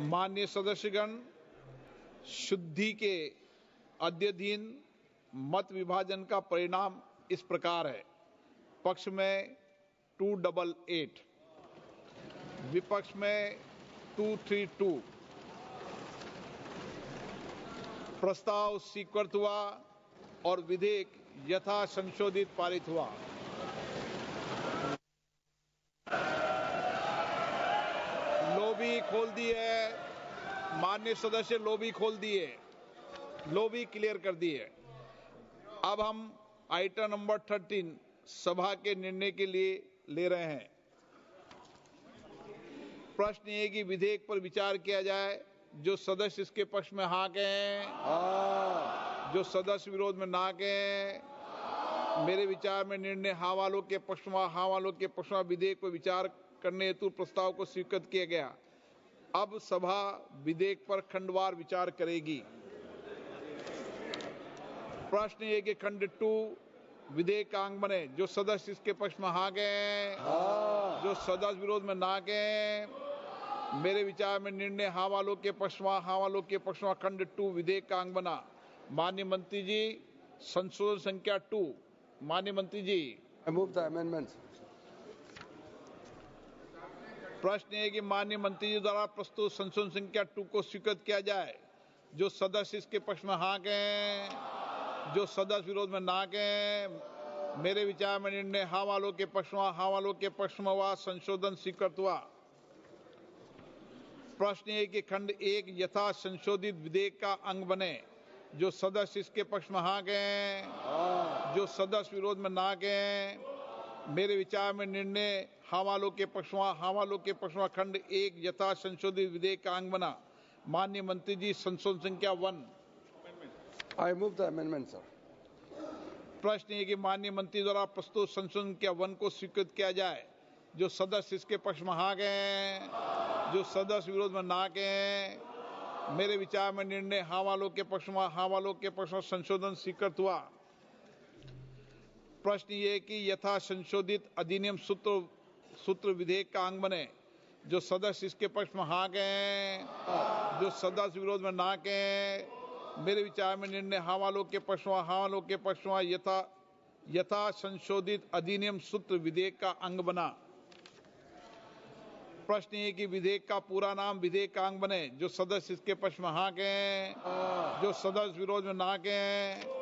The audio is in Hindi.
माननीय सदस्यगण, शुद्धि के अद्यतन मत विभाजन का परिणाम इस प्रकार है। पक्ष में 288, विपक्ष में 232। प्रस्ताव स्वीकृत हुआ और विधेयक यथा संशोधित पारित हुआ। लॉबी खोल दी है माननीय सदस्य, लॉबी खोल दी है, लॉबी क्लियर कर दी है। अब हम आइटम नंबर 13 सभा के निर्णय के लिए ले रहे हैं। प्रश्न ये कि विधेयक पर विचार किया जाए। जो सदस्य इसके पक्ष में हाँ कहें, जो सदस्य विरोध में ना कहें। मेरे विचार में निर्णय हाँ वालों के पक्ष में, हाँ वालों के पक्ष में विधेयक पर विचार करने हेतु प्रस्ताव को स्वीकृत किया गया। अब सभा विधेयक पर खंडवार विचार करेगी। प्रश्न ये कि खंड 2 विधेयक का अंग बने। जो सदस्य इसके पक्ष में हाँ कहें, जो सदस्य विरोध में ना कहें। मेरे विचार में निर्णय हाँ वालों के पक्ष में, हाँ वालों के पक्ष में खंड 2 विधेयक का अंग बना। माननीय मंत्री जी, संशोधन संख्या 2। माननीय मंत्री जी, I move the amendments. प्रश्न है कि माननीय मंत्री जी द्वारा प्रस्तुत संशोधन संख्या 2 को स्वीकृत किया जाए। जो सदस्य इसके पक्ष में हाँ कहें, जो सदस्य विरोध में ना कहें। मेरे विचार में निर्णय हाँ वालों के पक्ष में, हाँ वालों के पक्ष में हुआ। संशोधन स्वीकृत हुआ। प्रश्न है कि खंड 1 यथा संशोधित विधेयक का अंग बने। जो सदस्य इसके पक्ष में हाँ कहें, जो सदस्य विरोध में ना कहें। मेरे विचार में निर्णय हाँ वालों के पक्ष में, हाँ वालों के पक्ष में खंड 1 यथा संशोधित विधेयक का अंग बना। माननीय मंत्री जी, संशोधन संख्या 1। I move the amendment, sir. प्रश्न है कि माननीय मंत्री द्वारा प्रस्तुत संशोधन संख्या 1 को स्वीकृत किया जाए। जो सदस्य इसके पक्ष में हाँ कहें, जो सदस्य विरोध में ना कहें। मेरे विचार में निर्णय हाँ वालों के पक्ष में, हाँ वालों के पक्ष में संशोधन स्वीकृत हुआ। प्रश्न ये कि यथा संशोधित अधिनियम सूत्र विधेयक का अंग बने। जो सदस्य इसके पक्ष में हाँ कहें, जो सदस्य विरोध में ना कहें। मेरे विचार में निर्णय हाँ वालों के पक्ष में, हाँ वालों के पक्ष में यथा संशोधित अधिनियम सूत्र विधेयक का अंग बना। प्रश्न ये कि विधेयक का पूरा नाम विधेयक का अंग बने। जो सदस्य इसके पक्ष में हाँ कहें, जो सदस्य विरोध में ना कहें।